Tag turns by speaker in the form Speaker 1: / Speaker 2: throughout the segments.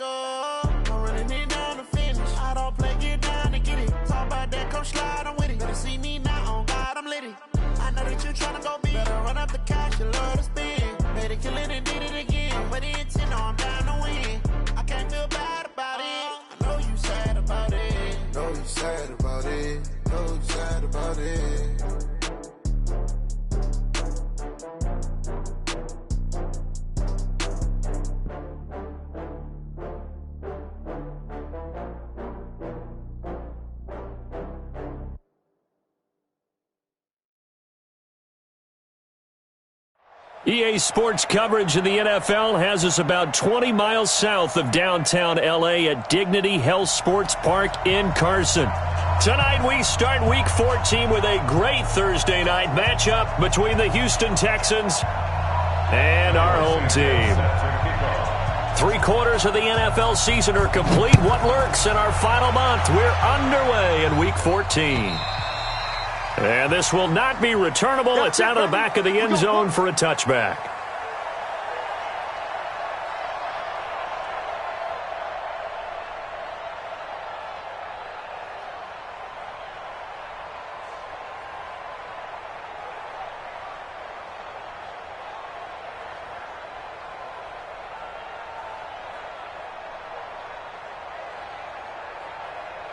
Speaker 1: go. I'm running it down to finish. I don't play, get down to get it. Talk about that, come slide, I'm with it. Better see me now, on God, I'm litty. I know that you tryna go big. Better run up the cash, you love to spend. Made it, kill it, and did it again. But the intent, no, I'm down to win. I can't feel bad about it. I know you sad about it.
Speaker 2: Know you sad about it. Know you sad about it.
Speaker 3: EA Sports coverage of the NFL has us about 20 miles south of downtown L.A. at Dignity Health Sports Park in Carson. Tonight we start Week 14 with a great Thursday night matchup between the Houston Texans and our home team. 3/4 of the NFL season are complete. What lurks in our final month? We're underway in Week 14. And this will not be returnable. It's out of the back of the end zone for a touchback.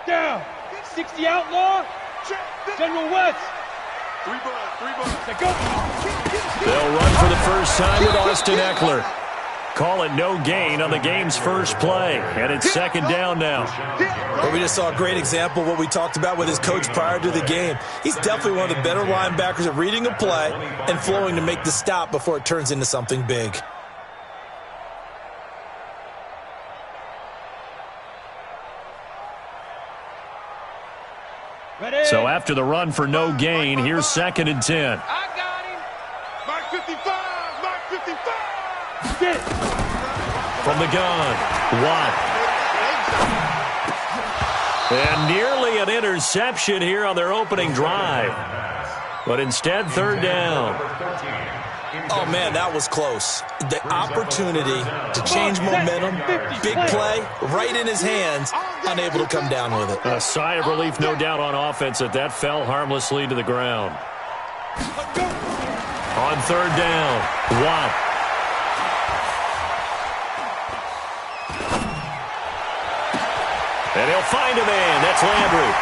Speaker 4: Down. 60 outlaw. General West. 3 balls. Go.
Speaker 3: They'll run for the first time with Austin Eckler. Call it no gain on the game's first play. And it's second down now.
Speaker 5: Well, we just saw a great example of what we talked about with his coach prior to the game. He's definitely one of the better linebackers at reading a play and flowing to make the stop before it turns into something big.
Speaker 4: Ready.
Speaker 3: So after the run for no gain, here's second and 10.
Speaker 4: I got him. Mark 55. Mark 55. Get it.
Speaker 3: From the gun, Watt. And nearly an interception here on their opening drive. But instead, third down.
Speaker 5: Oh, man, that was close. The opportunity to change momentum, big play, right in his hands, unable to come down with it.
Speaker 3: A sigh of relief, no doubt, on offense that fell harmlessly to the ground. On third down, Watt. And he'll find a man. That's Landry.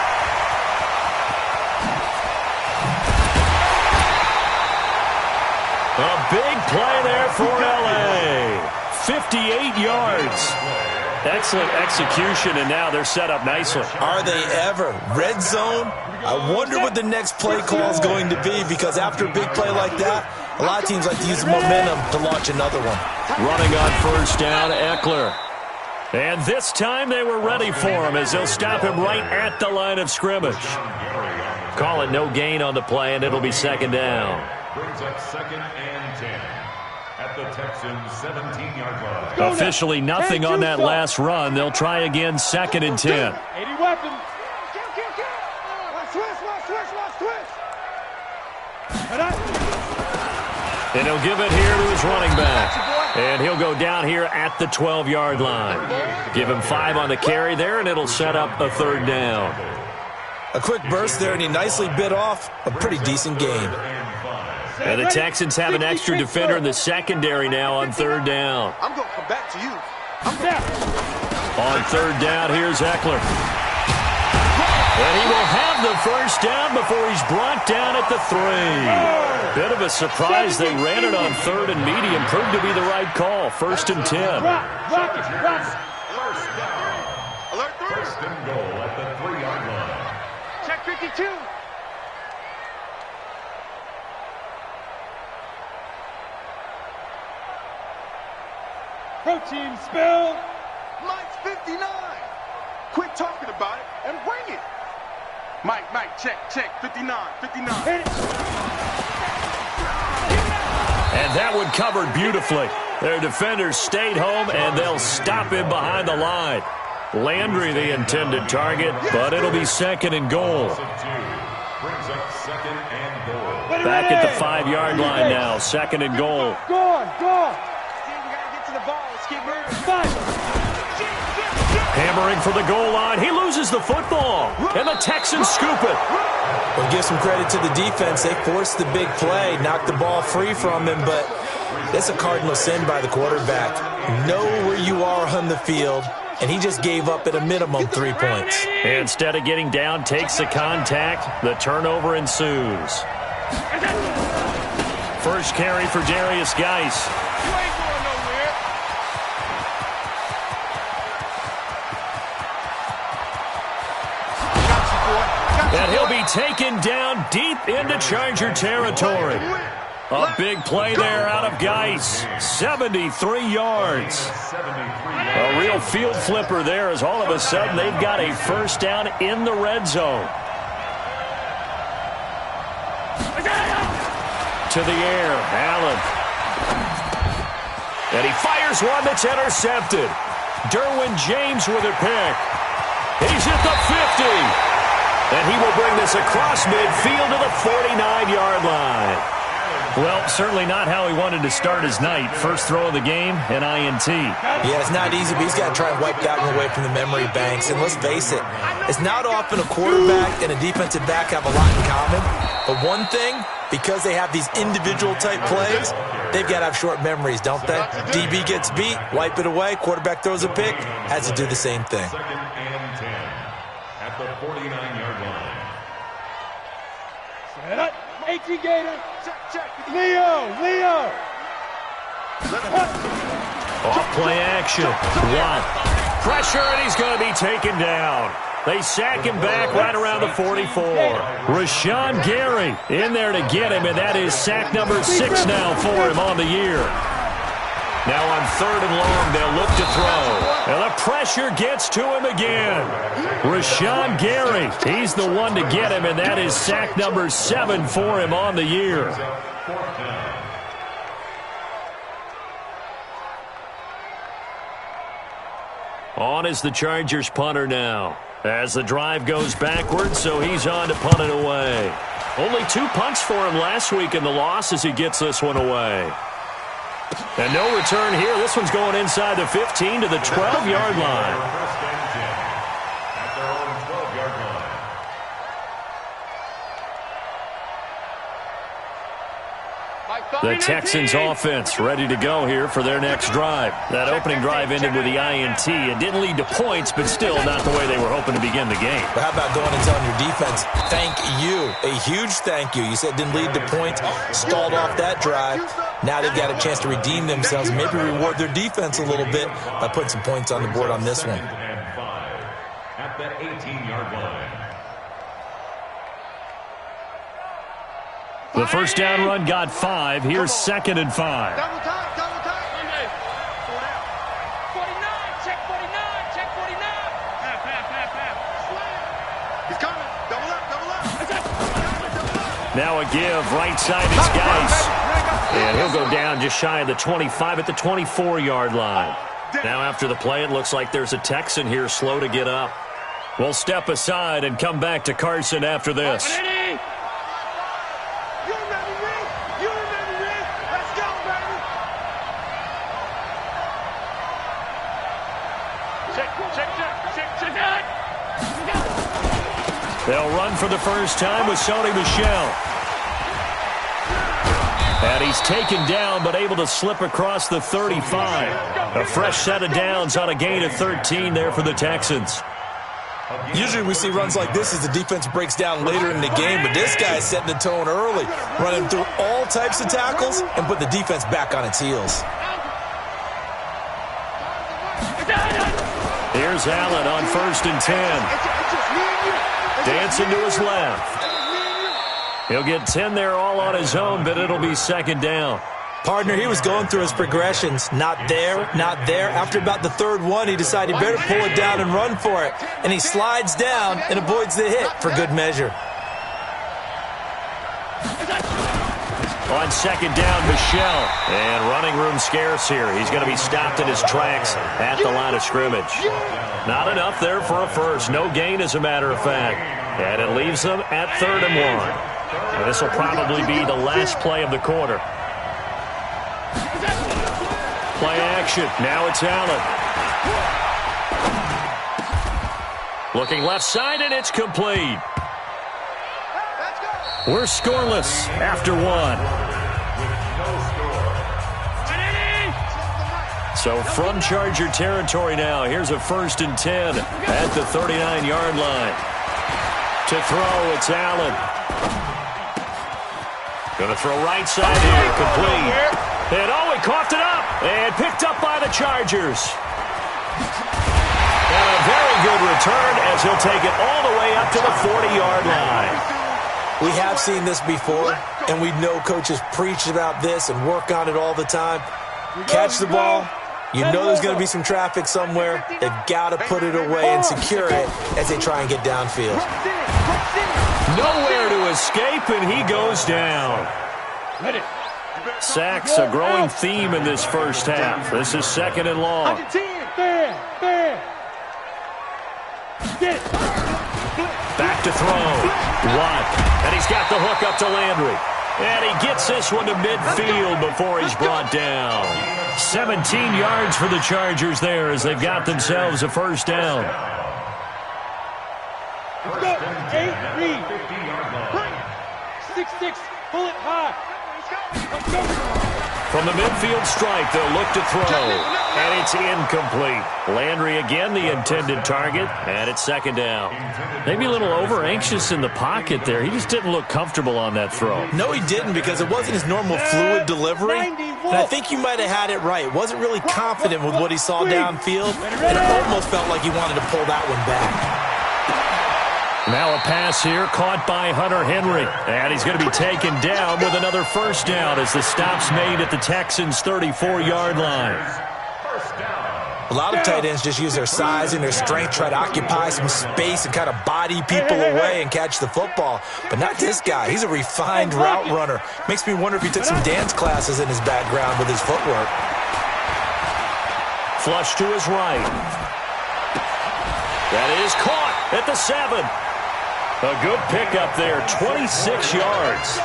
Speaker 3: A big play there for L.A. 58 yards. Excellent execution, and now they're set up nicely.
Speaker 5: Are they ever? Red zone? I wonder what the next play call is going to be, because after a big play like that, a lot of teams like to use the momentum to launch another one.
Speaker 3: Running on first down, Eckler. And this time they were ready for him as they'll stop him right at the line of scrimmage. Call it no gain on the play, and it'll be second down.
Speaker 6: Brings up second and 10 at the Texans' 17-yard line.
Speaker 3: Officially nothing on that last run. They'll try again, second and 10.
Speaker 4: 80 weapons.
Speaker 3: And he'll give it here to his running back. And he'll go down here at the 12-yard line. Give him 5 on the carry there, and it'll set up a third down.
Speaker 5: A quick burst there, and he nicely bit off a pretty decent game.
Speaker 3: And the Texans have an extra defender in the secondary now on third down.
Speaker 4: I'm going to come back to you. I'm down.
Speaker 3: On third down, here's Eckler. And he will have the first down before he's brought down at the 3. Bit of a surprise. They ran it on third and medium. Proved to be the right call. First and 10.
Speaker 4: Rock it.
Speaker 6: Alert 3. First and goal at the 3-yard line.
Speaker 4: Check 52. Protein spill.
Speaker 7: Mike's 59. Quit talking about it and bring it. Mike, check. 59.
Speaker 4: Hit it.
Speaker 3: And that one covered beautifully. Their defenders stayed home, and they'll stop him behind the line. Landry the intended target, but it'll be second and goal.
Speaker 6: Brings up second and goal.
Speaker 3: Back at the 5-yard line now, second and goal.
Speaker 4: Go on. We got to get to the ball. Let's keep moving. 5.
Speaker 3: Clamoring for the goal line. He loses the football, and the Texans scoop it.
Speaker 5: Well, give some credit to the defense. They forced the big play, knocked the ball free from him, but that's a cardinal sin by the quarterback. Know where you are on the field, and he just gave up at a minimum 3 points.
Speaker 3: Instead of getting down, takes the contact. The turnover ensues. First carry for Darius Geis. And he'll be taken down deep into Charger territory. A big play there out of Geis. 73 yards. A real field flipper there as all of a sudden they've got a first down in the red zone. To the air, Allen. And he fires one that's intercepted. Derwin James with a pick. He's at the 50. And he will bring this across midfield to the 49-yard line. Well, certainly not how he wanted to start his night. First throw of the game, an INT.
Speaker 5: Yeah, it's not easy, but he's got to try and wipe that one away from the memory banks. And let's face it, it's not often a quarterback and a defensive back have a lot in common. But one thing, because they have these individual-type plays, they've got to have short memories, don't they? DB gets beat, wipe it away, quarterback throws a pick, has to do the same thing.
Speaker 6: Second and 10 at the 49-yard line.
Speaker 8: Set up. 18 Gator. Check. Leo.
Speaker 3: Off play action. One. Pressure, and he's going to be taken down. They sack him back right around the 44. Rashawn Gary in there to get him, and that is sack number 6 now for him on the year. Now on 3rd and long, they'll look to throw. And the pressure gets to him again. Rashawn Gary, he's the one to get him, and that is sack number 7 for him on the year. On is the Chargers punter now. As the drive goes backwards, so he's on to punt it away. Only 2 punts for him last week in the loss as he gets this one away. And no return here. This one's going inside the 15 to the 12-yard line.
Speaker 6: First and 10 at their own 12-yard line.
Speaker 3: The Texans offense ready to go here for their next drive. That opening drive ended with the INT. It didn't lead to points, but still not the way they were hoping to begin the game.
Speaker 5: But how about going and telling your defense, thank you, a huge thank you. You said it didn't lead to points, stalled off that drive. Now they've got a chance to redeem themselves and maybe reward their defense a little bit by putting some points on the board on this one.
Speaker 6: Second and 5 at the 18-yard line.
Speaker 3: The first down run got 5. Here's 2nd and 5.
Speaker 8: Double time. 49, check 49, check 49. Half. He's coming. Double up.
Speaker 3: Now a give. Right side is Geis. And he'll go down just shy of the 25 at the 24-yard line. Now after the play, it looks like there's a Texan here slow to get up. We'll step aside and come back to Carson after this.
Speaker 8: You remember me. Let's go, baby. Check that.
Speaker 3: They'll run for the first time with Sony Michel. And he's taken down, but able to slip across the 35. A fresh set of downs on a gain of 13 there for the Texans.
Speaker 5: Usually we see runs like this as the defense breaks down later in the game, but this guy's setting the tone early, running through all types of tackles and put the defense back on its heels.
Speaker 3: Here's Allen on 1st and 10. Dancing to his left. He'll get 10 there all on his own, but it'll be 2nd down.
Speaker 5: Partner, he was going through his progressions. Not there. After about the 3rd one, he decided he better pull it down and run for it. And he slides down and avoids the hit for good measure.
Speaker 3: On 2nd down, Michel. And running room scarce here. He's going to be stopped in his tracks at the line of scrimmage. Not enough there for a first. No gain, as a matter of fact. And it leaves them at 3rd and 1. And this will probably be the last play of the quarter. Play action. Now it's Allen. Looking left side, and it's complete. We're scoreless after one. So from Charger territory now, here's a 1st and 10 at the 39-yard line. To throw, it's Allen. Going to throw right side here, complete. And he coughed it up and picked up by the Chargers. And a very good return as he'll take it all the way up to the 40-yard line.
Speaker 5: We have seen this before, and we know coaches preach about this and work on it all the time. Catch the ball. You know there's going to be some traffic somewhere. They've got to put it away and secure it as they try and get downfield.
Speaker 3: Nowhere to escape, and he goes down. Sacks, a growing theme in this first half. This is 2nd and long. Back to throw. Watt. And he's got the hook up to Landry. And he gets this one to midfield before he's brought down. 17 yards for the Chargers there as they've got themselves a 1st down.
Speaker 8: 6-6, pull it high.
Speaker 3: From the midfield strike, they'll look to throw. And it's incomplete. Landry again the intended target, and it's 2nd down. Maybe a little over-anxious in the pocket there. He just didn't look comfortable on that throw.
Speaker 5: No, he didn't, because it wasn't his normal fluid delivery. And I think you might have had it right. Wasn't really confident with what he saw downfield, and it almost felt like he wanted to pull that one back.
Speaker 3: Now a pass here caught by Hunter Henry. And he's going to be taken down with another 1st down as the stop's made at the Texans' 34-yard line.
Speaker 5: A lot of tight ends just use their size and their strength, try to occupy some space and kind of body people away and catch the football. But not this guy. He's a refined route runner. Makes me wonder if he took some dance classes in his background with his footwork.
Speaker 3: Flush to his right. That is caught at the 7. A good pickup there, 26 yards.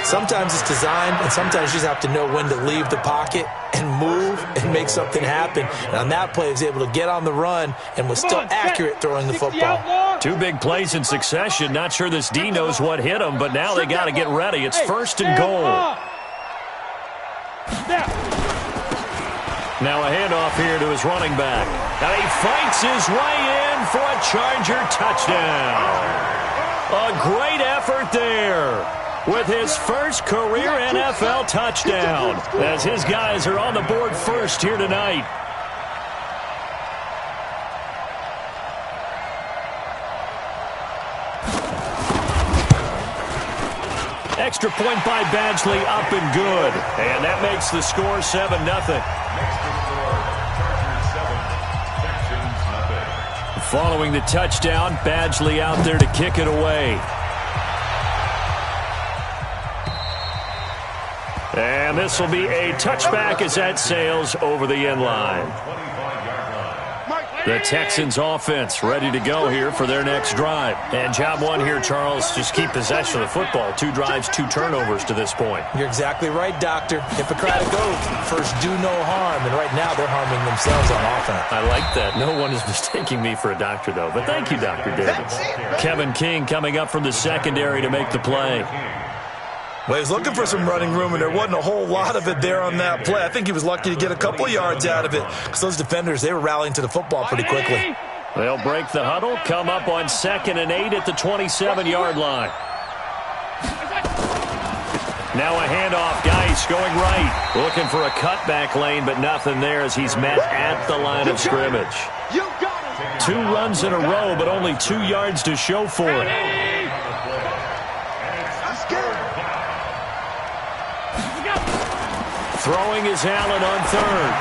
Speaker 5: Sometimes it's designed, and sometimes you just have to know when to leave the pocket and move and make something happen. And on that play, he was able to get on the run and was still accurate throwing the football.
Speaker 3: 2 big plays in succession. Not sure this D knows what hit him, but now they got to get ready. It's 1st and goal. Now a handoff here to his running back. And he fights his way in for a Charger touchdown. A great effort there with his first career NFL touchdown as his guys are on the board first here tonight. Extra point by Badgley up and good. And that makes the score 7-0. Following the touchdown, Badgley out there to kick it away. And this will be a touchback as that sails over the end line. The Texans offense ready to go here for their next drive. And job one here, Charles, just keep possession of the football. 2 drives, 2 turnovers to this point.
Speaker 5: You're exactly right, Doctor. Hippocratic oath. First, do no harm. And right now, they're harming themselves on offense.
Speaker 3: I like that. No one is mistaking me for a doctor, though. But thank you, Dr. Davis. Kevin King coming up from the secondary to make the play.
Speaker 5: Well, he was looking for some running room, and there wasn't a whole lot of it there on that play. I think he was lucky to get a couple of yards out of it because those defenders, they were rallying to the football pretty quickly.
Speaker 3: They'll break the huddle, come up on 2nd and 8 at the 27-yard line. Now a handoff, Geis going right. Looking for a cutback lane, but nothing there as he's met at the line of scrimmage. 2 runs in a row, but only 2 yards to show for it. Throwing is Allen on 3rd.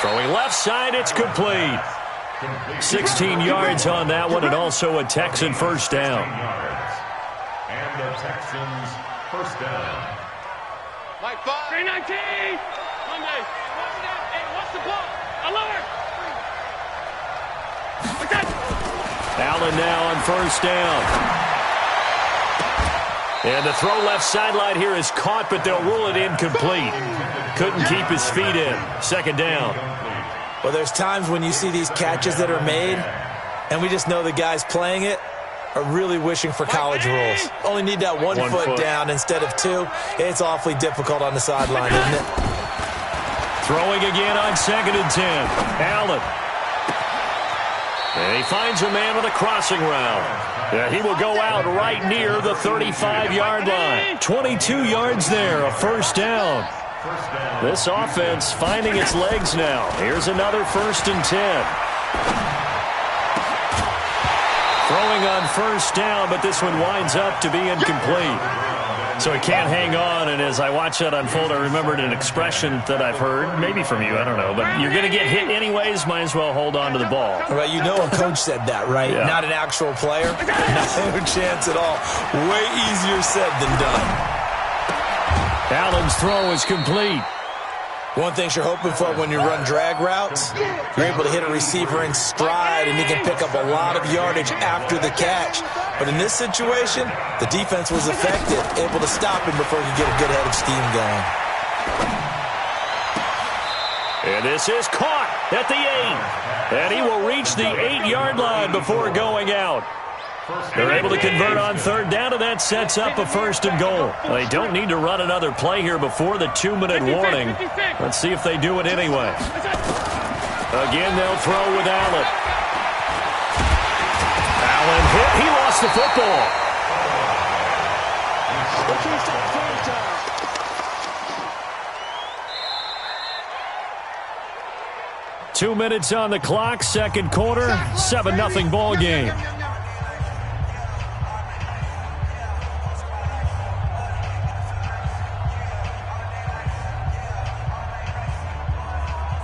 Speaker 3: Throwing left side, it's complete. 16 yards on that one, and also a Texan 1st down.
Speaker 6: And the Texans 1st down.
Speaker 8: Mike 5. 319. Monday. Hey, what's the ball? Alert.
Speaker 3: Allen now on 1st down. And the throw left sideline here is caught, but they'll rule it incomplete. Couldn't keep his feet in. 2nd down.
Speaker 5: Well, there's times when you see these catches that are made, And we just know the guys playing it are really wishing for college rules. Only need that one foot down instead of two. It's awfully difficult on the sideline, isn't it?
Speaker 3: Throwing again on 2nd and 10. Allen. And he finds a man on the crossing route. Yeah, he will go out right near the 35-yard line. 22 yards there, a first down. This offense finding its legs now. Here's another 1st and 10. Throwing on first down, but this one winds up to be incomplete. So he can't hang on, and as I watch that unfold, I remembered an expression that I've heard, maybe from you, I don't know, but you're going to get hit anyways, might as well hold on to the ball.
Speaker 5: Right, you know a coach said that, right? Yeah. Not an actual player. No chance at all. Way easier said than done.
Speaker 3: Allen's throw is complete.
Speaker 5: One thing you're hoping for when you run drag routes, you're able to hit a receiver in stride, and he can pick up a lot of yardage after the catch. But in this situation, the defense was effective, able to stop him before he could get a good head of steam going.
Speaker 3: And this is caught at the 8. And he will reach the 8-yard line before going out. They're able to convert on 3rd down, and that sets up a 1st and goal. They don't need to run another play here before the 2-minute warning. Let's see if they do it anyway. Again, they'll throw with Allen. Allen hit. He lost the football. 2 minutes on the clock, 2nd quarter, 7-0 ball game.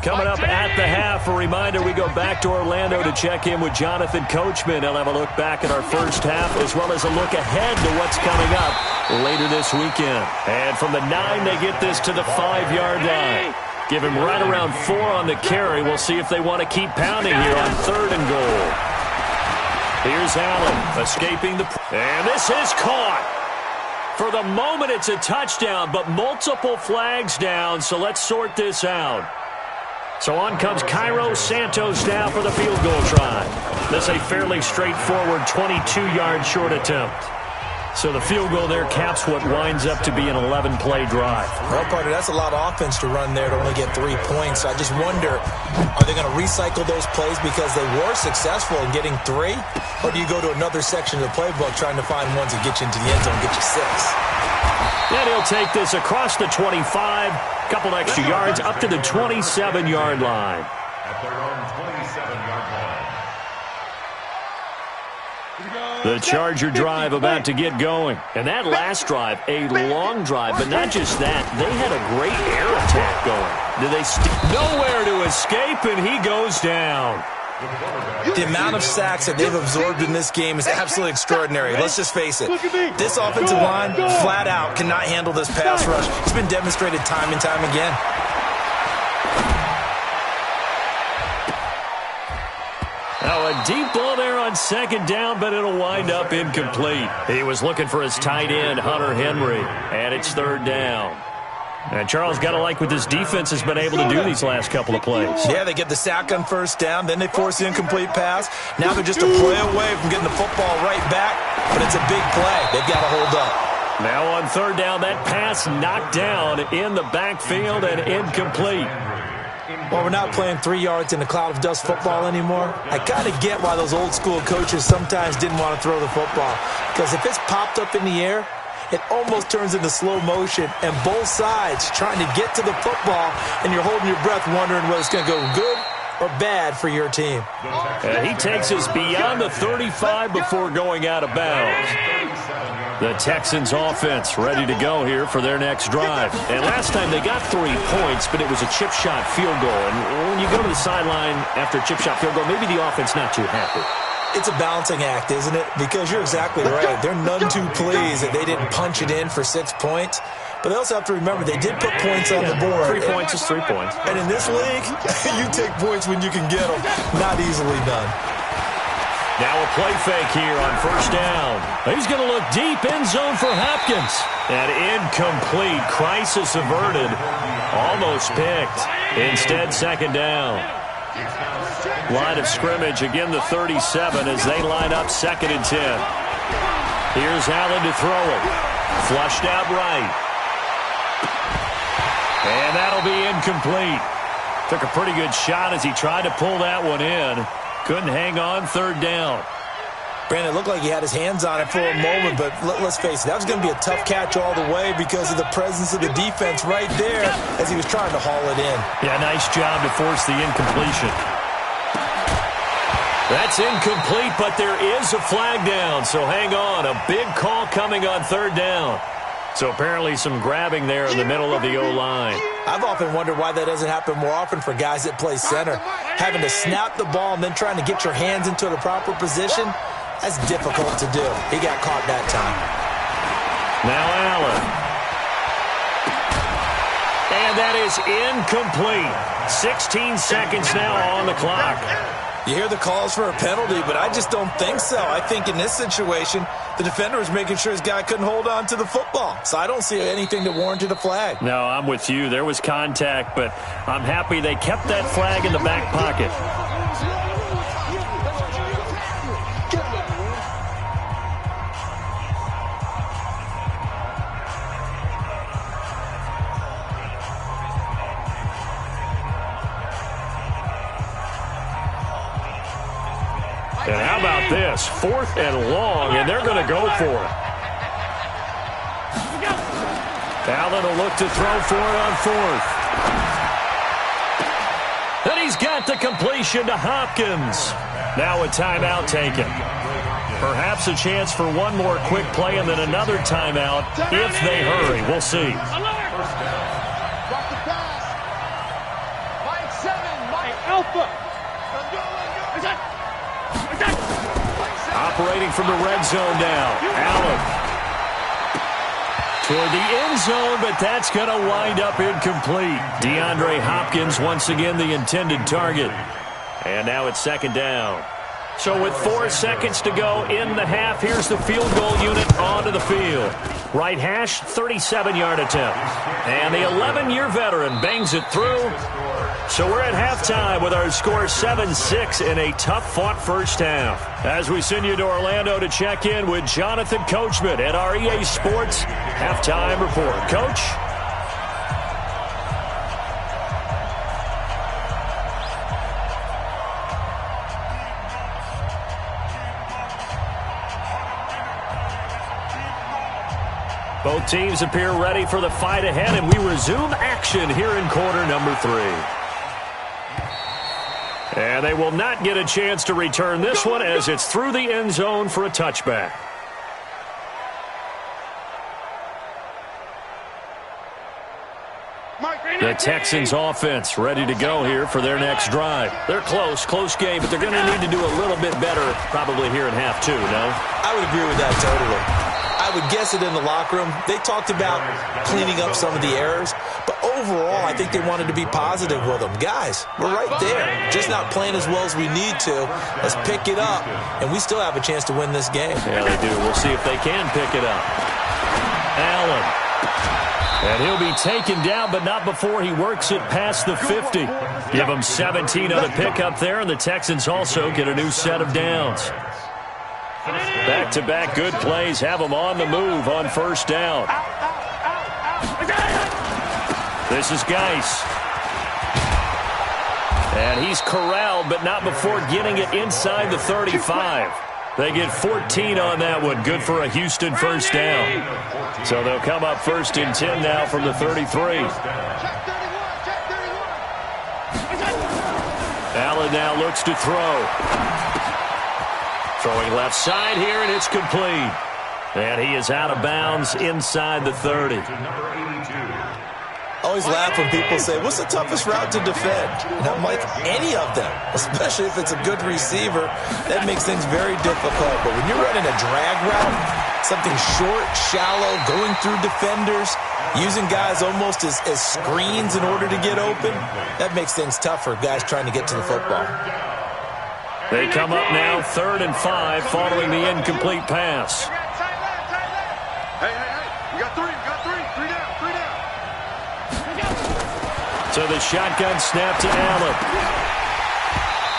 Speaker 3: Coming up at the half, a reminder, we go back to Orlando to check in with Jonathan Coachman. He'll have a look back at our first half as well as a look ahead to what's coming up later this weekend. And from the 9, they get this to the 5-yard line. Give him right around 4 on the carry. We'll see if they want to keep pounding here on 3rd and goal. Here's Allen escaping the... And this is caught. For the moment, it's a touchdown, but multiple flags down, so let's sort this out. So on comes Cairo Santos now for the field goal try. This is a fairly straightforward 22-yard short attempt. So the field goal there caps what winds up to be an 11-play drive.
Speaker 5: Well, partner, that's a lot of offense to run there to only get 3 points. So I just wonder, are they going to recycle those plays because they were successful in getting 3? Or do you go to another section of the playbook trying to find ones that get you into the end zone and get you 6?
Speaker 3: And he'll take this across the 25, couple extra yards, up to the 27-yard line.
Speaker 6: At their own 27-yard line.
Speaker 3: The Charger drive about to get going. And that last drive, a long drive, but not just that. They had a great air attack going. Nowhere to escape, and he goes down.
Speaker 5: The amount of sacks that they've absorbed in this game is absolutely extraordinary. Let's just face it. This offensive line, flat out, cannot handle this pass rush. It's been demonstrated time and time again.
Speaker 3: Now a deep ball there on 2nd down, but it'll wind up incomplete. He was looking for his tight end, Hunter Henry, and it's 3rd down. And Charles, got to like what this defense has been able to do these last couple of plays.
Speaker 5: Yeah, they get the sack on 1st down, then they force the incomplete pass. Now they're just a play away from getting the football right back, but it's a big play. They've got to hold up.
Speaker 3: Now on 3rd down, that pass knocked down in the backfield and incomplete.
Speaker 5: Well, we're not playing 3 yards in a cloud of dust football anymore. I kind of get why those old school coaches sometimes didn't want to throw the football, because if it's popped up in the air, it almost turns into slow motion, and both sides trying to get to the football, and you're holding your breath wondering whether it's going to go good or bad for your team.
Speaker 3: And he takes us beyond the 35 before going out of bounds. The Texans offense ready to go here for their next drive. And last time they got 3 points, but it was a chip shot field goal. And when you go to the sideline after a chip shot field goal, maybe the offense not too happy.
Speaker 5: It's a balancing act, isn't it? Because you're exactly right. They're none too pleased that they didn't punch it in for 6 points. But they also have to remember they did put points on the board.
Speaker 3: 3 points is 3 points.
Speaker 5: And in this league, you take points when you can get them. Not easily done.
Speaker 3: Now a play fake here on 1st down. He's going to look deep, end zone for Hopkins. And incomplete. Crisis averted. Almost picked. Instead, 2nd down. Line of scrimmage, again the 37 as they line up 2nd and 10. Here's Allen to throw it. Flushed out right. And that'll be incomplete. Took a pretty good shot as he tried to pull that one in. Couldn't hang on, 3rd down.
Speaker 5: Brandon, it looked like he had his hands on it for a moment, but let's face it, that was going to be a tough catch all the way because of the presence of the defense right there as he was trying to haul it in.
Speaker 3: Yeah, nice job to force the incompletion. That's incomplete, but there is a flag down, so hang on. A big call coming on 3rd down. So apparently some grabbing there in the middle of the O-line.
Speaker 5: I've often wondered why that doesn't happen more often for guys that play center. Having to snap the ball and then trying to get your hands into the proper position, that's difficult to do. He got caught that time.
Speaker 3: Now Allen. And that is incomplete. 16 seconds now on the clock.
Speaker 5: You hear the calls for a penalty, but I just don't think so. I think in this situation, the defender was making sure his guy couldn't hold on to the football. So I don't see anything that warranted a flag.
Speaker 3: No, I'm with you. There was contact, but I'm happy they kept that flag in the back pocket. And how about this? 4th and long, and they're going to go for it. Allen will look to throw for it on 4th. And he's got the completion to Hopkins. Now a timeout taken. Perhaps a chance for one more quick play and then another timeout if they hurry. We'll see. Operating from the red zone now. Allen. Toward the end zone, but that's going to wind up incomplete. DeAndre Hopkins once again the intended target. And now it's 2nd down. So with 4 seconds to go in the half, here's the field goal unit onto the field. Right hash, 37-yard attempt. And the 11-year veteran bangs it through. So we're at halftime with our score 7-6 in a tough-fought first half. As we send you to Orlando to check in with Jonathan Coachman at our EA Sports Halftime Report. Coach? Both teams appear ready for the fight ahead, and we resume action here in quarter number 3. And they will not get a chance to return this one as it's through the end zone for a touchback. The Texans offense ready to go here for their next drive. They're close game, but they're going to need to do a little bit better probably here in half 2, no?
Speaker 5: I would agree with that totally. I would guess it in the locker room. They talked about cleaning up some of the errors, but overall, I think they wanted to be positive with them. Guys, we're right there. Just not playing as well as we need to. Let's pick it up, and we still have a chance to win this game.
Speaker 3: Yeah, they do. We'll see if they can pick it up. Allen. And he'll be taken down, but not before he works it past the 50. Give him 17 on the pickup there, and the Texans also get a new set of downs. Back-to-back good plays have them on the move on 1st down. This is Geis. And he's corralled, but not before getting it inside the 35. They get 14 on that one. Good for a Houston 1st down. So they'll come up 1st and 10 now from the 33. Allen now looks to throw. Throwing left side here, and it's complete. And he is out of bounds inside the 30.
Speaker 5: I always laugh when people say, what's the toughest route to defend? And I'm like, any of them, especially if it's a good receiver. That makes things very difficult. But when you're running a drag route, something short, shallow, going through defenders, using guys almost as screens in order to get open, that makes things tough for guys trying to get to the football.
Speaker 3: They come up now 3rd and 5 following the incomplete pass.
Speaker 7: Hey, we got 3 down.
Speaker 3: So the shotgun snap to Allen.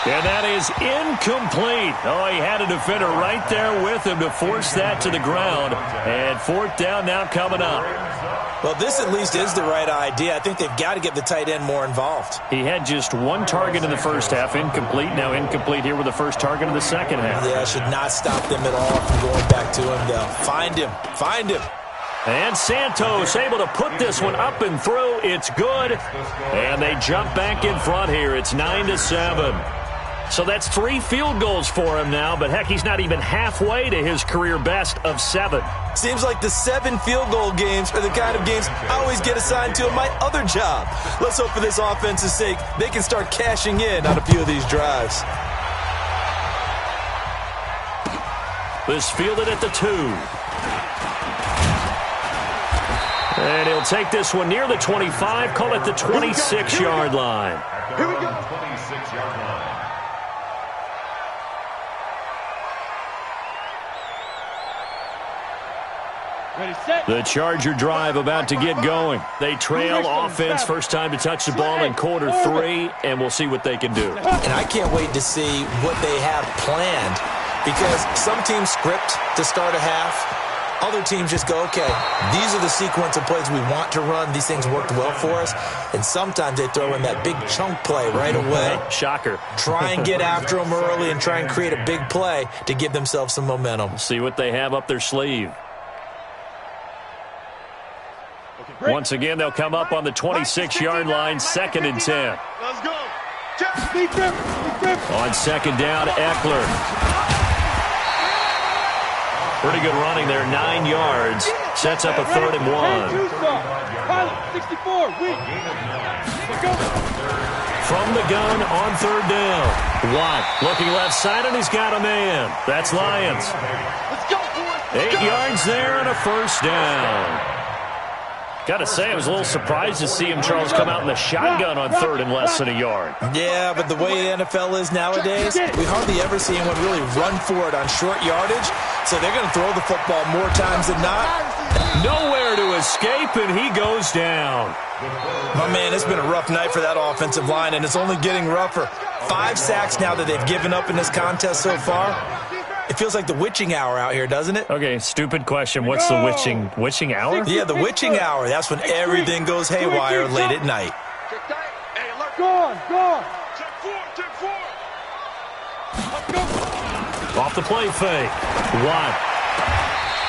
Speaker 3: And that is incomplete. Oh, he had a defender right there with him to force that to the ground. And fourth down now coming up.
Speaker 5: Well, this at least is the right idea. I think they've got to get the tight end more involved.
Speaker 3: He had just one target in the first half, incomplete. Now incomplete here with the first target of the second half.
Speaker 5: Yeah, should not stop them at all from going back to him, though. Find him. Find him.
Speaker 3: And Santos able to put this one up and through. It's good. And they jump back in front here. It's 9-7. So that's 3 field goals for him now, but heck, he's not even halfway to his career best of 7.
Speaker 5: Seems like the 7 field goal games are the kind of games I always get assigned to in my other job. Let's hope for this offense's sake they can start cashing in on a few of these drives.
Speaker 3: This fielded at the 2. And he'll take this one near the 25, call it the 26-yard line.
Speaker 4: Here we go. 26-yard line.
Speaker 3: The Charger drive about to get going. They trail offense, first time to touch the ball in quarter 3, and we'll see what they can do.
Speaker 5: And I can't wait to see what they have planned, because some teams script to start a half. Other teams just go, okay, these are the sequence of plays we want to run. These things worked well for us. And sometimes they throw in that big chunk play right away.
Speaker 3: Shocker.
Speaker 5: Try and get after them early and try and create a big play to give themselves some momentum.
Speaker 3: See what they have up their sleeve. Once again, they'll come up on the 26-yard line, 2nd and 10.
Speaker 4: Let's go.
Speaker 3: On second down, Eckler. Pretty good running there, 9 yards. Sets up a 3rd and 1. From the gun on 3rd down. Watt looking left side, and he's got a man. That's Lions. 8 yards there and a 1st down. Got to say, I was a little surprised to see him, Charles, come out in the shotgun on 3rd and less than a yard.
Speaker 5: Yeah, but the way the NFL is nowadays, we hardly ever see anyone really run for it on short yardage. So they're going to throw the football more times than not.
Speaker 3: Nowhere to escape, and he goes down.
Speaker 5: My man, it's been a rough night for that offensive line, and it's only getting rougher. 5 sacks now that they've given up in this contest so far. It feels like the witching hour out here, doesn't it?
Speaker 3: Okay, stupid question. What's the witching hour?
Speaker 5: Yeah, the witching hour. That's when everything goes haywire late at night.
Speaker 4: Go on. Check 4.
Speaker 3: Off the play fake. Watt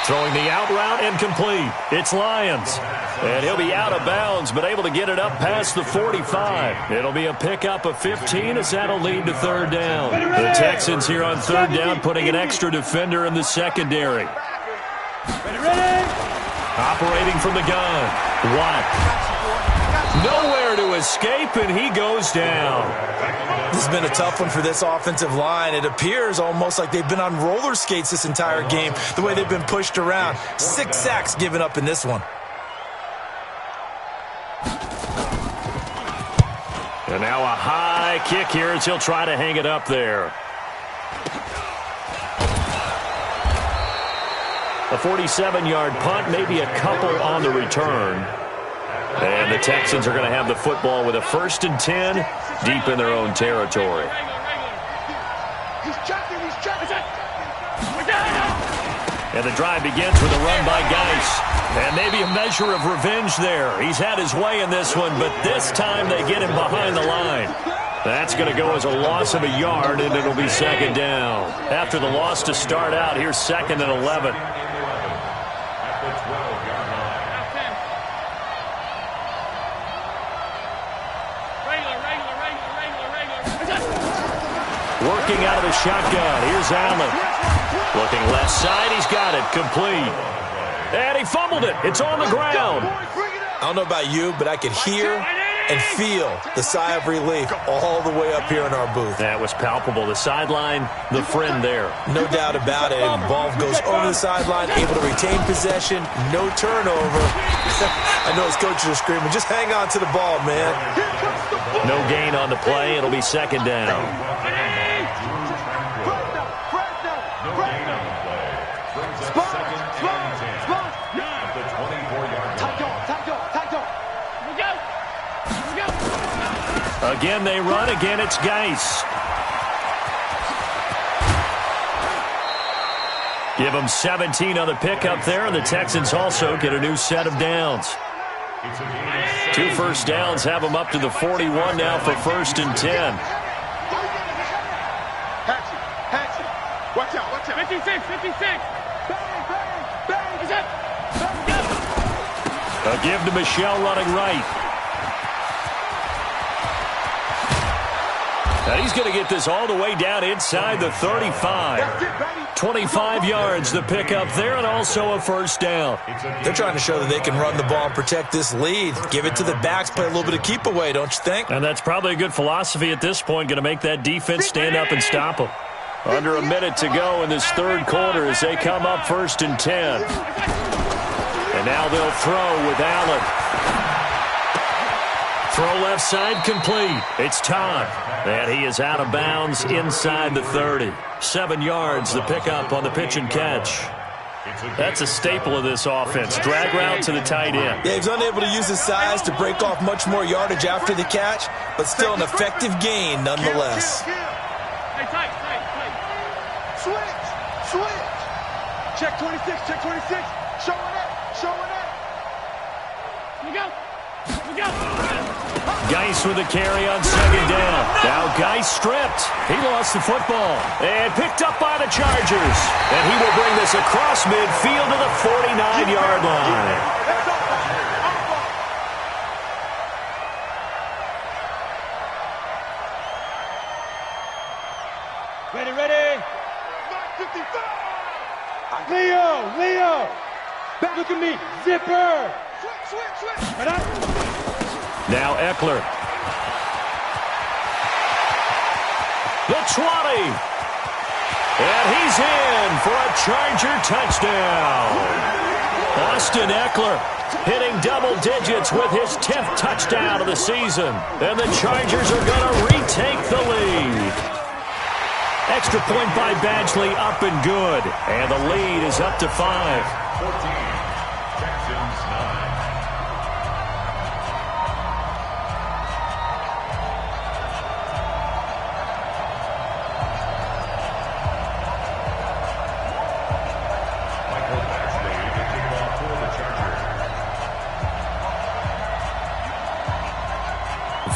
Speaker 3: throwing the out route and complete. It's Lions. And he'll be out of bounds, but able to get it up past the 45. It'll be a pickup of 15 as that'll lead to 3rd down. The Texans here on 3rd down putting an extra defender in the secondary. Operating from the gun. Watt. Nowhere to escape, and he goes down.
Speaker 5: This has been a tough one for this offensive line. It appears almost like they've been on roller skates this entire game, the way they've been pushed around. 6 sacks given up in this one.
Speaker 3: And now a high kick here as he'll try to hang it up there. A 47-yard punt, maybe a couple on the return. And the Texans are going to have the football with a 1st and 10 deep in their own territory. And the drive begins with a run by Geis. And maybe a measure of revenge there. He's had his way in this one, but this time they get him behind the line. That's going to go as a loss of a yard, and it'll be 2nd down. After the loss to start out, here's 2nd and 11. Working out of the shotgun. Here's Allen. Looking left side. He's got it. Complete. And he fumbled it. It's on the ground.
Speaker 5: I don't know about you, but I could hear and feel the sigh of relief all the way up here in our booth.
Speaker 3: That was palpable. The sideline, the friend there.
Speaker 5: No doubt about it. Ball goes over the sideline, able to retain possession, no turnover. I know his coaches are screaming, just hang on to the ball, man.
Speaker 3: No gain on the play. It'll be 2nd down. Again, they run. Again, it's Geis. Give them 17 on the pickup there, and the Texans also get a new set of downs. 2 first downs have them up to the 41 now for 1st and 10.
Speaker 8: Watch out, watch out. 56, 56. Bang, bang, bang. Is that?
Speaker 3: A give to Michelle running right. Now he's going to get this all the way down inside the 35. 25 yards the pickup there, and also a 1st down.
Speaker 5: They're trying to show that they can run the ball and protect this lead. Give it to the backs, play a little bit of keep away, don't you think?
Speaker 3: And that's probably a good philosophy at this point, going to make that defense stand up and stop them. Under a minute to go in this 3rd quarter as they come up 1st and 10. And now they'll throw with Allen. Throw left side complete. It's Todd. And he is out of bounds inside the 30. 7 yards the pickup on the pitch and catch. That's a staple of this offense. Drag route to the tight end.
Speaker 5: Yeah, he's unable to use his size to break off much more yardage after the catch, but still an effective gain nonetheless.
Speaker 8: Hey, tight.
Speaker 7: Switch. Check 26, check 26. Showing up.
Speaker 8: Here we go.
Speaker 3: Geis with a carry on 2nd down. Now Geis stripped. He lost the football and picked up by the Chargers. And he will bring this across midfield to the 49-yard line.
Speaker 8: Ready. Leo. Look at me. Zipper. Switch.
Speaker 3: Now Eckler. The 20. And he's in for a Charger touchdown. Austin Eckler hitting double digits with his 10th touchdown of the season. And the Chargers are going to retake the lead. Extra point by Badgley up and good. And the lead is up to 5.
Speaker 6: 14. Texans 9.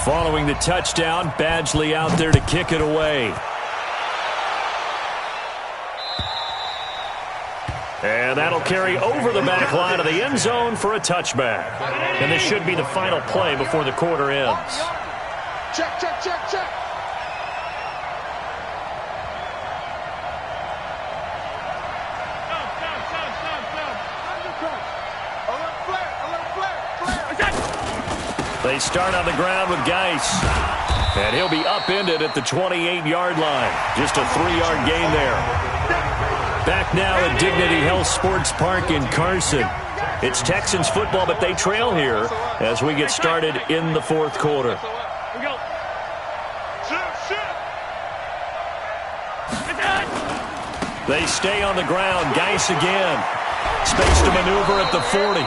Speaker 3: Following the touchdown, Badgley out there to kick it away. And that'll carry over the back line of the end zone for a touchback. And this should be the final play before the quarter ends.
Speaker 7: Check.
Speaker 3: They start on the ground with Geis. And he'll be upended at the 28-yard line. Just a 3-yard gain there. Back now at Dignity Health Sports Park in Carson. It's Texans football, but they trail here as we get started in the 4th quarter. They stay on the ground. Geis again. Space to maneuver at the 40.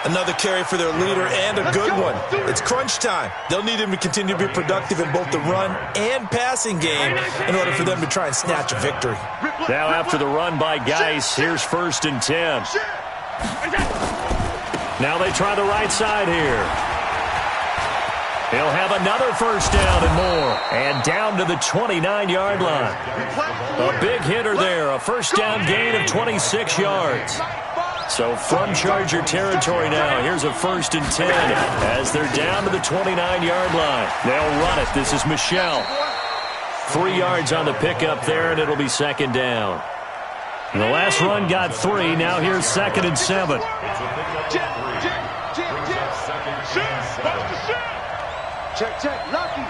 Speaker 5: Another carry for their leader and a good one. It's crunch time. They'll need him to continue to be productive in both the run and passing game in order for them to try and snatch a victory.
Speaker 3: Now after the run by Geis, here's 1st and 10. Now they try the right side here. He'll have another 1st down and more. And down to the 29-yard line. A big hitter there. A 1st down gain of 26 yards. So from Charger territory now, here's a 1st and 10 as they're down to the 29-yard line. They'll run it. This is Michelle. 3 yards on the pickup there, and it'll be 2nd down. And the last run got 3. Now here's 2nd and 7.
Speaker 7: Check. Lucky.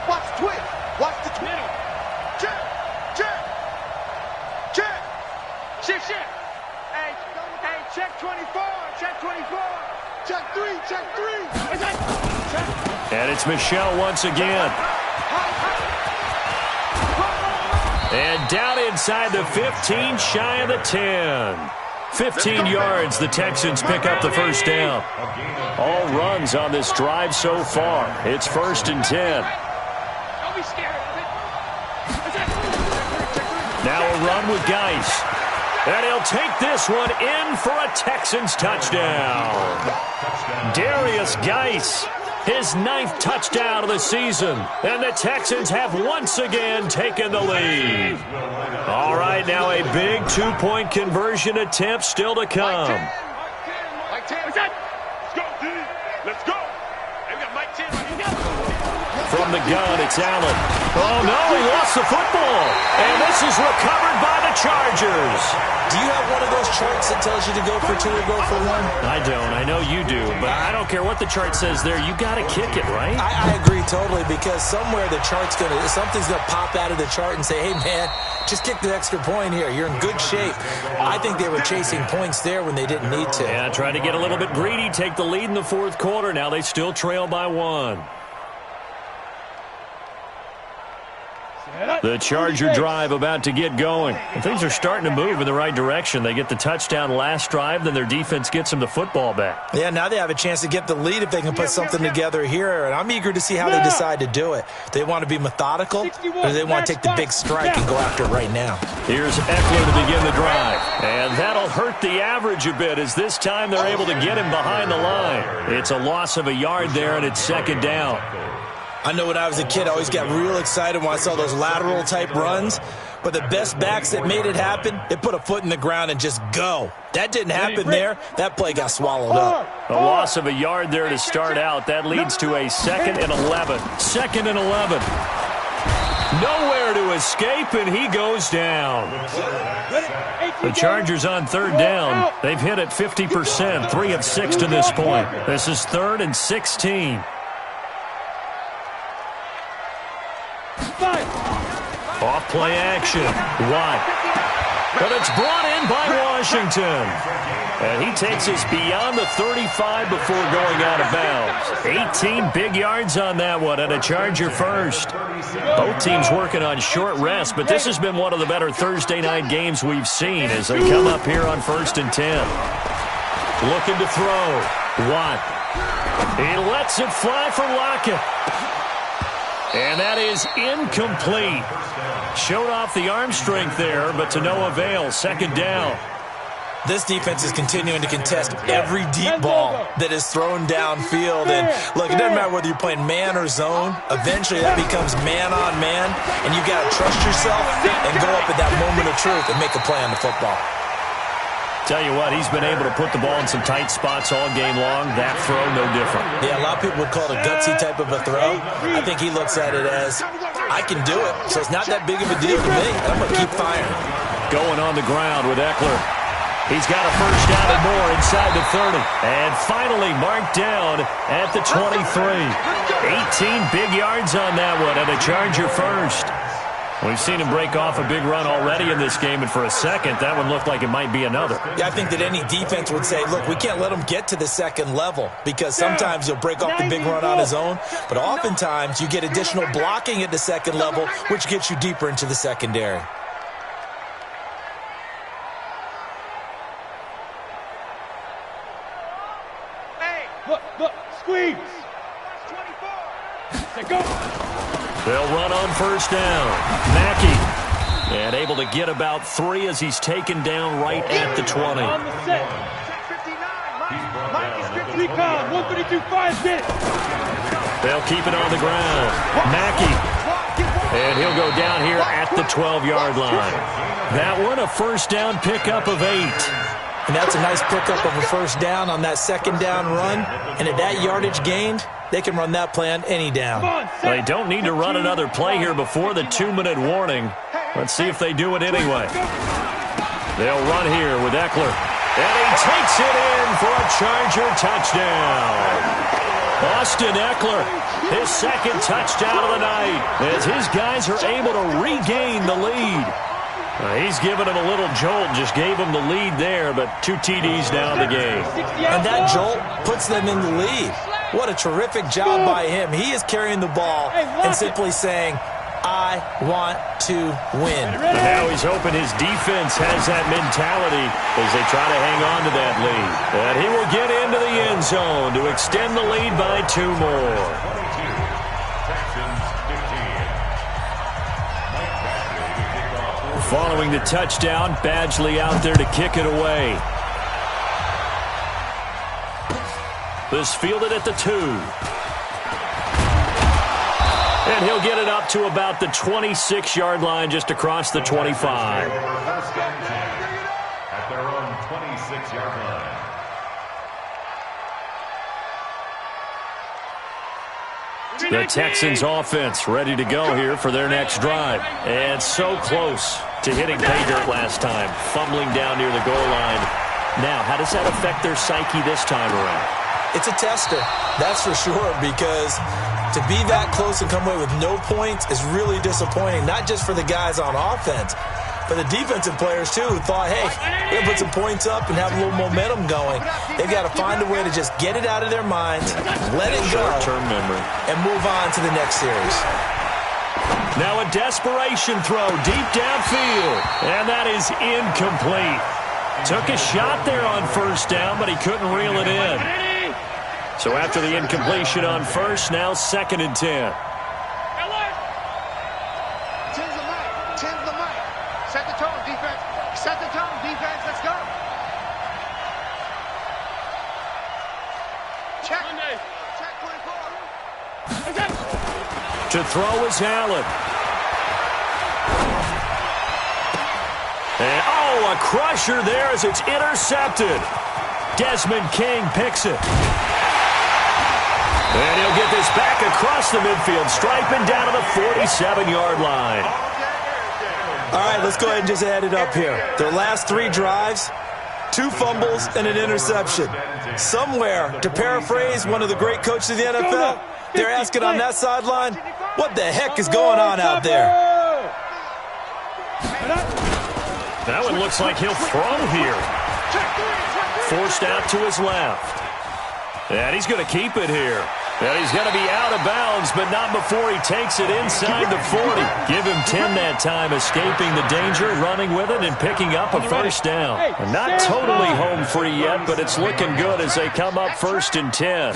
Speaker 7: Watch the twist. Check. Hey, check 24. Check 3.
Speaker 3: And it's Michelle once again. And down inside the 15, shy of the 10. 15 yards, the Texans pick up the 1st down. All runs on this drive so far. It's 1st and 10.
Speaker 8: Don't be scared of it.
Speaker 3: Now a run with Geis. And he'll take this one in for a Texans touchdown. Darius Geis, his 9th touchdown of the season. And the Texans have once again taken the lead. All right, now a big 2-point conversion attempt still to come.
Speaker 4: Let's go, D. Let's go. Hey, we got Mike 10.
Speaker 3: From the gun, it's Allen. Oh, no, he lost the football. And this is recovered by the Chargers.
Speaker 5: Do you have one of those charts that tells you to go for 2 or go for 1?
Speaker 3: I don't. I know you do. But I don't care what the chart says there. You got to kick it, right?
Speaker 5: I agree totally, because somewhere something's going to pop out of the chart and say, hey, man, just kick the extra point here. You're in good shape. I think they were chasing points there when they didn't need to.
Speaker 3: Yeah, try to get a little bit greedy, take the lead in the 4th quarter. Now they still trail by 1. The Charger drive about to get going. And things are starting to move in the right direction. They get the touchdown last drive, then their defense gets them the football back.
Speaker 5: Yeah, now they have a chance to get the lead if they can put something together here. And I'm eager to see how they decide to do it. Do they want to be methodical, or do they want to take the big strike and go after it right now?
Speaker 3: Here's Eckler to begin the drive. And that'll hurt the average a bit, as this time they're able to get him behind the line. It's a loss of a yard there, and it's 2nd down.
Speaker 5: I know when I was a kid, I always got real excited when I saw those lateral-type runs. But the best backs that made it happen, they put a foot in the ground and just go. That didn't happen there. That play got swallowed up.
Speaker 3: A loss of a yard there to start out. That leads to a 2nd and 11. 2nd and 11. Nowhere to escape, and he goes down. The Chargers on 3rd down. They've hit it 50%, 3 of 6 to this point. This is 3rd and 16. Off play action. Watt. But it's brought in by Washington. And he takes us beyond the 35 before going out of bounds. 18 big yards on that one, and a Charger first. Both teams working on short rest, but this has been one of the better Thursday night games we've seen as they come up here on 1st and 10. Looking to throw. Watt. He lets it fly for Lockett. And that is incomplete. Showed off the arm strength there, but to no avail. 2nd down.
Speaker 5: This defense is continuing to contest every deep ball that is thrown downfield. And, look, it doesn't matter whether you're playing man or zone. Eventually, that becomes man-on-man, and you've got to trust yourself and go up at that moment of truth and make a play on the football.
Speaker 3: Tell you what, he's been able to put the ball in some tight spots all game long. That throw, no different.
Speaker 5: Yeah, a lot of people would call it a gutsy type of a throw. I think he looks at it as, I can do it, so it's not that big of a deal to me. I'm going to keep firing. Going
Speaker 3: on the ground with Eckler. He's got a 1st down and more inside the 30. And finally marked down at the 23. 18 big yards on that one, and a Charger first. We've seen him break off a big run already in this game, and for a second, that one looked like it might be another.
Speaker 5: Yeah, I think that any defense would say, look, we can't let him get to the 2nd level, because sometimes he'll break off the big run on his own, but oftentimes you get additional blocking at the 2nd level, which gets you deeper into the secondary.
Speaker 8: Look, squeeze. 24. Go.
Speaker 3: They'll run on 1st down. Mackey. And able to get about 3 as he's taken down right at the 20.
Speaker 8: On the set. Check 59. Mike is 50. Recon. 132. 5 minutes.
Speaker 3: They'll keep it on the ground. Mackey. And he'll go down here at the 12-yard line. That one, a 1st down pickup of 8.
Speaker 5: And that's a nice pickup of a 1st down on that 2nd down run. And at that yardage gained, they can run that play on any down.
Speaker 3: They don't need to run another play here before the 2-minute warning. Let's see if they do it anyway. They'll run here with Eckler. And he takes it in for a Charger touchdown. Austin Eckler, his 2nd touchdown of the night, as his guys are able to regain the lead. He's given him a little jolt, just gave him the lead there, but 2 TDs now in the game.
Speaker 5: And that jolt puts them in the lead. What a terrific job by him. He is carrying the ball and simply saying, I want to win.
Speaker 3: And now he's hoping his defense has that mentality as they try to hang on to that lead. And he will get into the end zone to extend the lead by 2 more. Following the touchdown, Badgley out there to kick it away. This fielded at the 2. And he'll get it up to about the 26-yard line, just across the 25.
Speaker 6: At their own 26-yard line.
Speaker 3: The Texans offense ready to go here for their next drive. And so close to hitting pay dirt last time, fumbling down near the goal line. Now, how does that affect their psyche this time around?
Speaker 5: It's a tester, that's for sure, because to be that close and come away with no points is really disappointing, not just for the guys on offense, but the defensive players, too, who thought, hey, we're going to put some points up and have a little momentum going. They've got to find a way to just get it out of their minds, let it go,
Speaker 3: short-term memory,
Speaker 5: and move on to the next series.
Speaker 3: Now a desperation throw deep downfield, and that is incomplete. Took a shot there on first down, but he couldn't reel it in. So after the incompletion on first, now 2nd and 10.
Speaker 8: Set the tone, defense. Set the tone, defense. Let's go. Check. Check 24.
Speaker 3: To throw is Allen. And, oh, a crusher there as it's intercepted. Desmond King picks it. And he'll get this back across the midfield, striping down to the 47-yard line.
Speaker 5: All right, let's go ahead and just add it up here. Their last 3 drives, 2 fumbles and an interception. Somewhere, to paraphrase one of the great coaches of the NFL, they're asking on that sideline, what the heck is going on out there?
Speaker 3: That one looks like he'll throw here. Forced out to his left. And he's going to keep it here. And he's going to be out of bounds, but not before he takes it inside the 40. Give him 10 that time, escaping the danger, running with it, and picking up a first down. Not totally home free yet, but it's looking good as they come up 1st and 10.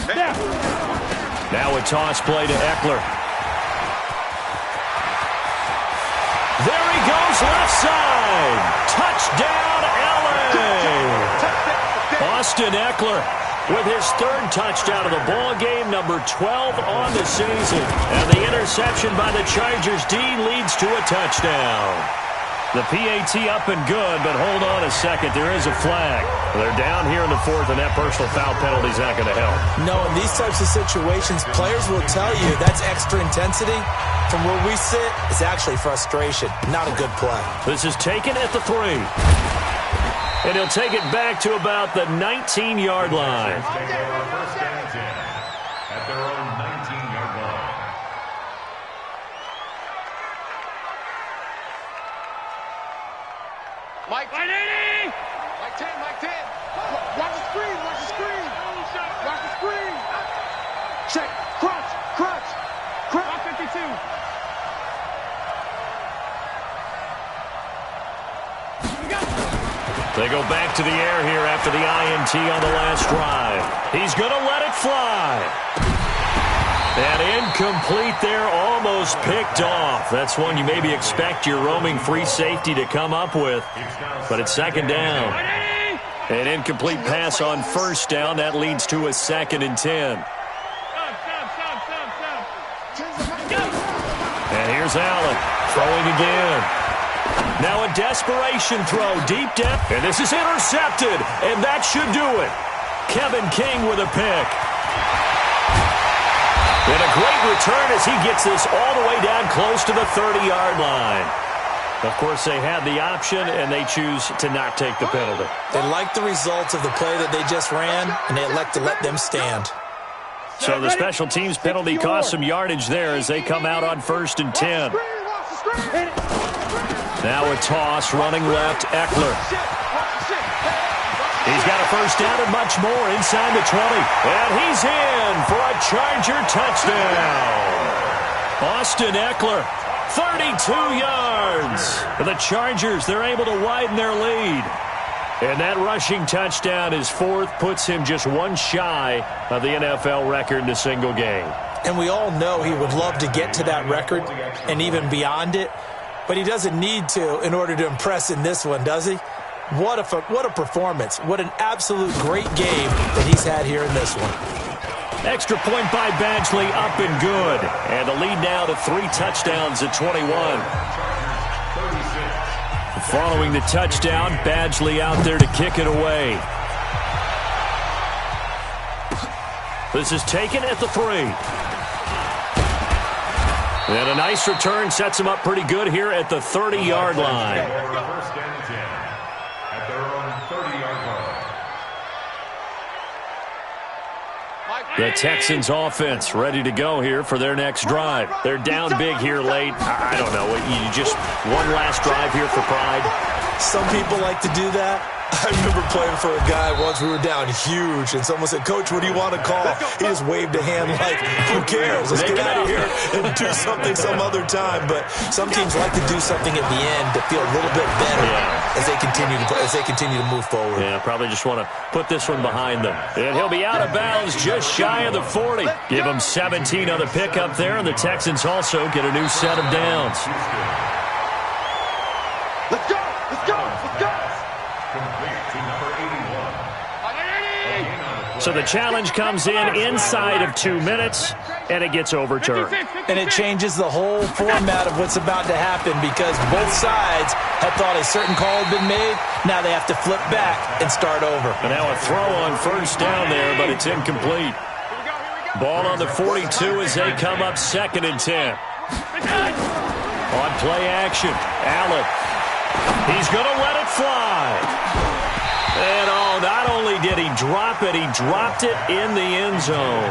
Speaker 3: Now a toss play to Eckler. There he goes, left side. Touchdown, LA. Austin Eckler with his 3rd touchdown of the ball game, number 12 on the season. And the interception by the Chargers D leads to a touchdown. The PAT up and good, but hold on a second. There is a flag. They're down here in the 4th, and that personal foul penalty is not going to help.
Speaker 5: No, in these types of situations, players will tell you that's extra intensity. From where we sit, it's actually frustration. Not a good play.
Speaker 3: This is taken at the 3. And he'll take it back to about the 19-yard line.
Speaker 6: At their own 19-yard line.
Speaker 8: Mike 10. Mike 10. Watch the screen. Watch the screen. Watch the screen. Check. Crunch. 52.
Speaker 3: They go back to the air here after the INT on the last drive. He's going to let it fly. And incomplete there, almost picked off. That's one you maybe expect your roaming free safety to come up with. But it's 2nd down. An incomplete pass on 1st down. That leads to a 2nd and 10. And here's Allen throwing again. Now a desperation throw deep down. And this is intercepted. And that should do it. Kevin King with a pick. And a great return as he gets this all the way down close to the 30-yard line. Of course, they had the option, and they choose to not take the penalty.
Speaker 5: They like the results of the play that they just ran, and they elect to let them stand.
Speaker 3: So the special teams penalty cost some yardage there as they come out on 1st and 10. Now a toss, running left, Eckler. He's got a first down and much more inside the 20. And he's in for a Charger touchdown. Austin Eckler, 32 yards. For the Chargers, they're able to widen their lead. And that rushing touchdown is 4th, puts him just 1 shy of the NFL record in a single game.
Speaker 5: And we all know he would love to get to that record and even beyond it. but he doesn't need to in order to impress in this one, does he? What a performance. What an absolute great game that he's had here in this one.
Speaker 3: Extra point by Badgley, up and good. And the lead now to 3 touchdowns at 21. Following the touchdown, Badgley out there to kick it away. This is taken at the 3. And a nice return sets him up pretty good here at the 30-yard line.
Speaker 6: First and 10 at their own 30-yard line.
Speaker 3: The Texans offense ready to go here for their next drive. They're down big here late. I don't know. You just one last drive here for pride.
Speaker 5: Some people like to do that. I remember playing for a guy once. We were down huge, and someone said, "Coach, what do you want to call?" He just waved a hand like, "Who cares? Let's get out of here and do something some other time." But some teams like to do something at the end to feel a little bit better as they continue to move forward.
Speaker 3: Yeah, probably just want to put this one behind them. And he'll be out of bounds just shy of the 40. Give him 17 on the pickup there, and the Texans also get a new set of downs.
Speaker 7: Let's go! Let's go! Let's go!
Speaker 6: Complete to number 81.
Speaker 3: So the challenge comes in inside of 2 minutes, and it gets overturned.
Speaker 5: And it changes the whole format of what's about to happen because both sides had thought a certain call had been made. Now they have to flip back and start over.
Speaker 3: And now a throw on first down there, but it's incomplete. Ball on the 42 as they come up 2nd and 10. On play action, Allen. He's going to let it fly. And not only did he drop it, he dropped it in the end zone.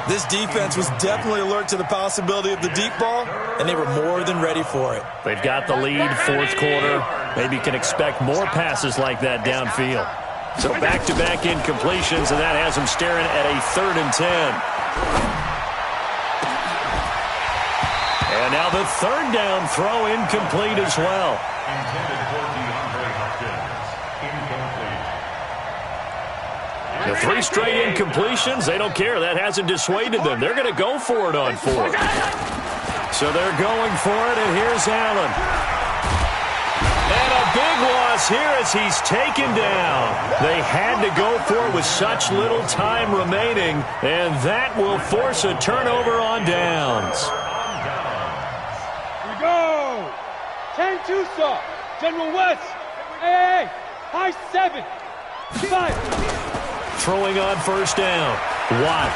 Speaker 5: This defense was definitely alert to the possibility of the deep ball, and they were more than ready for it.
Speaker 3: They've got the lead, 4th quarter. Maybe can expect more passes like that downfield. So back-to-back incompletions, and that has them staring at a 3rd and 10. And now the 3rd down throw incomplete as well.
Speaker 6: Intended for DeAndre Hopkins. Incomplete.
Speaker 3: The 3 straight incompletions, they don't care. That hasn't dissuaded them. They're going to go for it on 4th. So they're going for it, and here's Allen. And a big loss here as he's taken down. They had to go for it with such little time remaining, and that will force a turnover on downs.
Speaker 8: Here we go. 10-2 saw. General West. Hey, high 7. 5.
Speaker 3: Throwing on first down. Watt.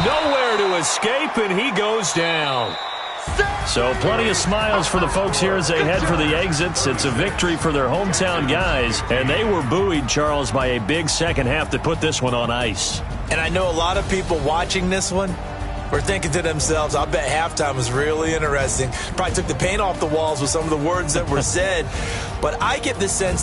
Speaker 3: Nowhere to escape, and he goes down. So plenty of smiles for the folks here as they head for the exits. It's a victory for their hometown guys, and they were buoyed, Charles, by a big second half that put this one on ice.
Speaker 5: And I know a lot of people watching this one were thinking to themselves, I bet halftime was really interesting. Probably took the paint off the walls with some of the words that were said. But I get the sense